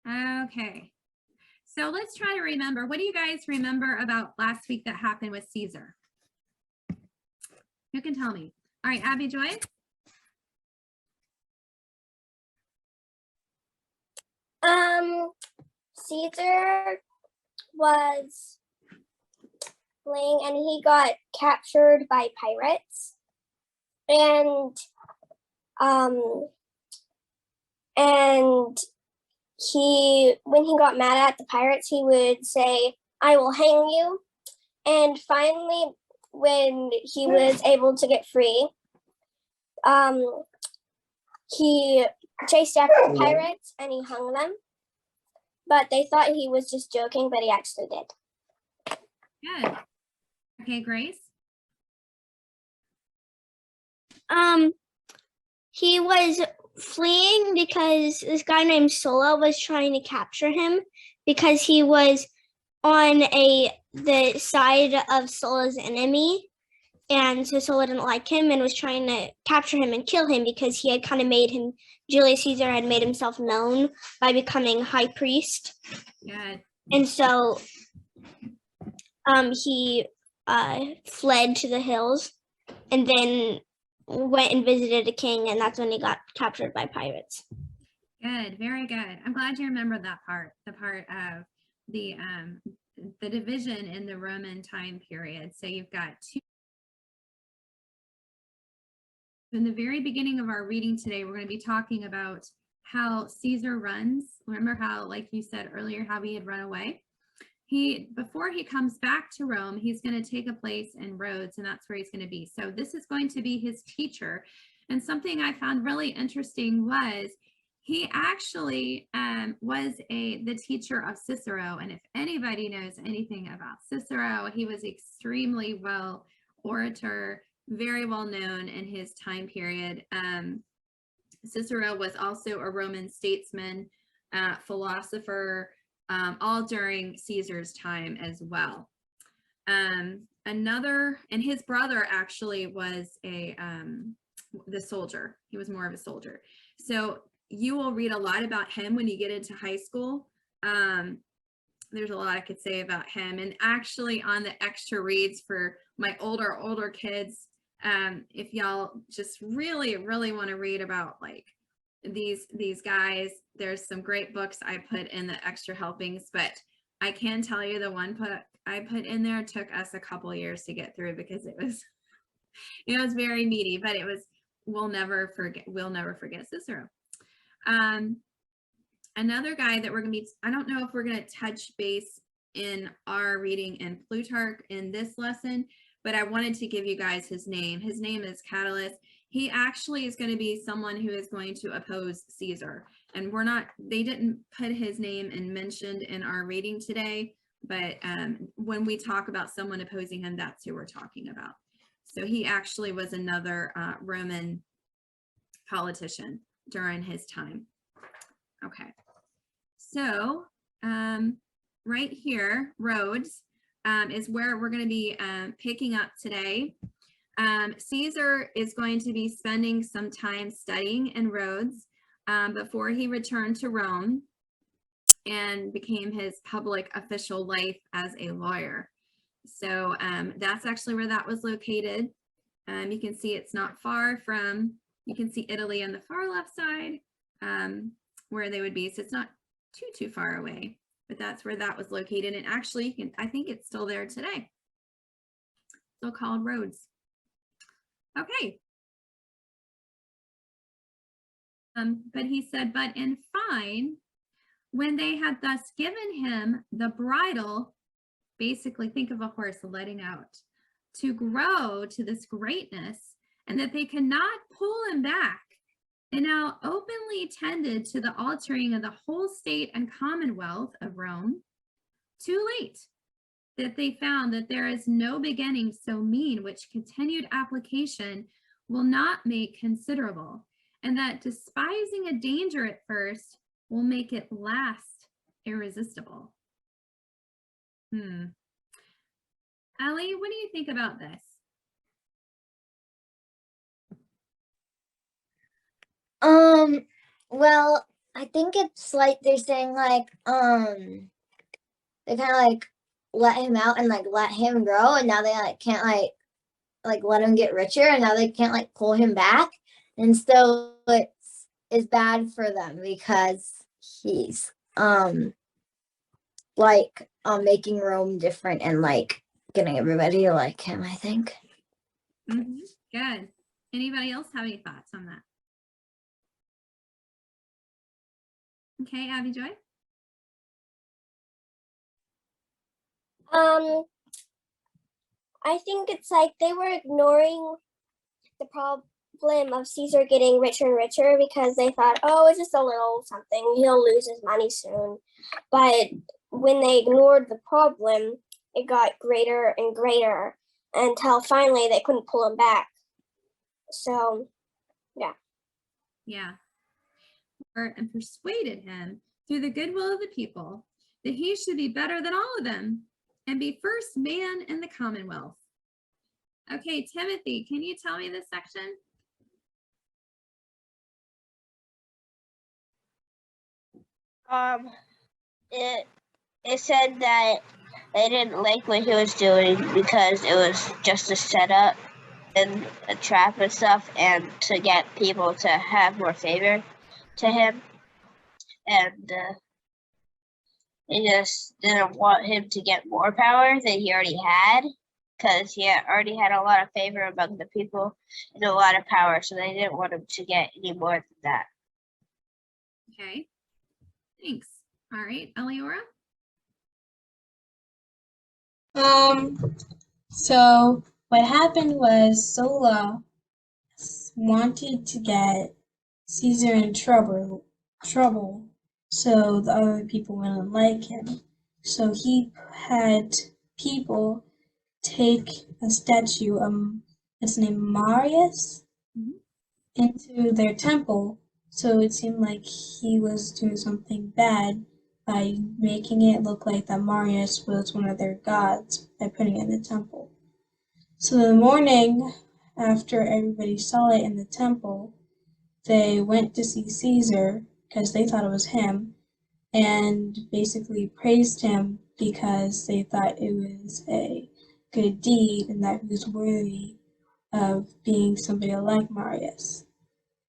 Okay. So let's try to remember. What do you guys remember about last week that happened with Caesar? You can tell me. All right, Abby Joy. Caesar was playing and he got captured by pirates. And when he got mad at the pirates, he would say, "I will hang you." And finally, when he was able to get free, he chased after the pirates and he hung them. But they thought he was just joking, but he actually did. Good. Okay, Grace. He was fleeing because this guy named Sulla was trying to capture him because he was on the side of Sulla's enemy, and so Sulla didn't like him and was trying to capture him and kill him because he had kind of made him, Julius Caesar had made himself known by becoming high priest. Good. And so he fled to the hills and then went and visited a king, and that's when he got captured by pirates. Good, very good. I'm glad you remembered that part, the part of the division in the Roman time period. So you've got two. In the very beginning of our reading today, we're going to be talking about how Caesar runs. Remember how, like you said earlier, how he had run away? Before he comes back to Rome, he's going to take a place in Rhodes, and that's where he's going to be. So this is going to be his teacher. And something I found really interesting was he actually was the teacher of Cicero. And if anybody knows anything about Cicero, he was extremely well orator, very well known in his time period. Cicero was also a Roman statesman, philosopher, all during Caesar's time as well. And his brother actually was the soldier. He was more of a soldier. So you will read a lot about him when you get into high school. There's a lot I could say about him. And actually on the extra reads for my older kids, if y'all just really want to read about like these guys, there's some great books I put in the extra helpings, but I can tell you the one I put in there took us a couple years to get through because it was very meaty, but we'll never forget Cicero. Another guy that we're going to be, I don't know if we're going to touch base in our reading in Plutarch in this lesson, but I wanted to give you guys his name. His name is Catullus. He actually is going to be someone who is going to oppose Caesar. And they didn't put his name and mentioned in our reading today, but when we talk about someone opposing him, that's who we're talking about. So he actually was another Roman politician during his time. Okay, so right here, Rhodes is where we're going to be picking up today. Caesar is going to be spending some time studying in Rhodes before he returned to Rome and became his public official life as a lawyer. So that's actually where that was located. You can see it's not far from, you can see Italy on the far left side where they would be. So it's not too far away, but that's where that was located. And actually, I think it's still there today. Still called Rhodes. Okay. But he said, but in fine, when they had thus given him the bridle, basically think of a horse letting out, to grow to this greatness, and that they cannot pull him back, and now openly tended to the altering of the whole state and commonwealth of Rome, too late, that they found that there is no beginning so mean which continued application will not make considerable, and that despising a danger at first will make it last irresistible. Ellie, what do you think about this? Well, I think it's like they're saying like they kind of like let him out and like let him grow, and now they like can't like let him get richer, and now they can't like pull him back, and so it's bad for them because he's making Rome different and like getting everybody to like him, I think. Good. Anybody else have any thoughts on that? Okay, Abby Joy. I think it's like they were ignoring the problem of Caesar getting richer and richer because they thought, oh, it's just a little something. He'll lose his money soon. But when they ignored the problem, it got greater and greater until finally they couldn't pull him back. So, yeah. Yeah. And persuaded him through the goodwill of the people that he should be better than all of them and be first man in the Commonwealth. Okay, Timothy, can you tell me this section? It said that they didn't like what he was doing because it was just a setup and a trap and stuff, and to get people to have more favor to him, and they just didn't want him to get more power than he already had, because he already had a lot of favor among the people and a lot of power, so they didn't want him to get any more than that. Okay, thanks. All right, Eliora. So what happened was Sulla wanted to get Caesar in trouble, so the other people wouldn't like him. So he had people take a statue, it's named Marius, into their temple. So it seemed like he was doing something bad by making it look like that Marius was one of their gods by putting it in the temple. So the morning after everybody saw it in the temple, they went to see Caesar because they thought it was him and basically praised him because they thought it was a good deed and that he was worthy of being somebody like Marius.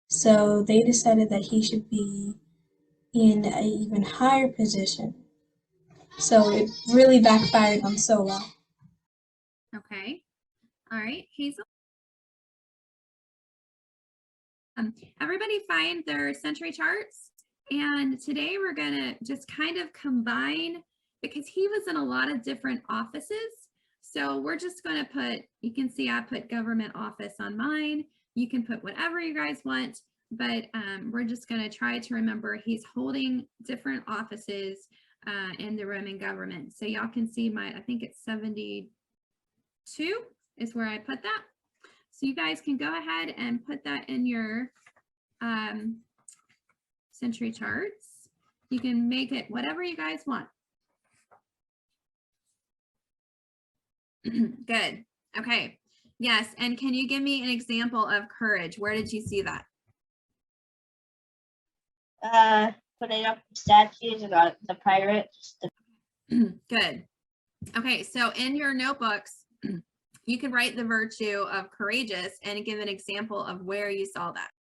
So they decided that he should be in an even higher position. So it really backfired on Sulla. Okay. All right, Hazel. Everybody find their century charts. And today we're going to just kind of combine, because he was in a lot of different offices. So we're just going to put, you can see I put government office on mine. You can put whatever you guys want, but we're just going to try to remember he's holding different offices in the Roman government. So y'all can see my, I think it's 72 is where I put that. So you guys can go ahead and put that in your century charts. You can make it whatever you guys want. Good. Okay. Yes. And can you give me an example of courage? Where did you see that? Putting up statues about the pirates. Good. Okay. So in your notebooks, you can write the virtue of courageous and give an example of where you saw that.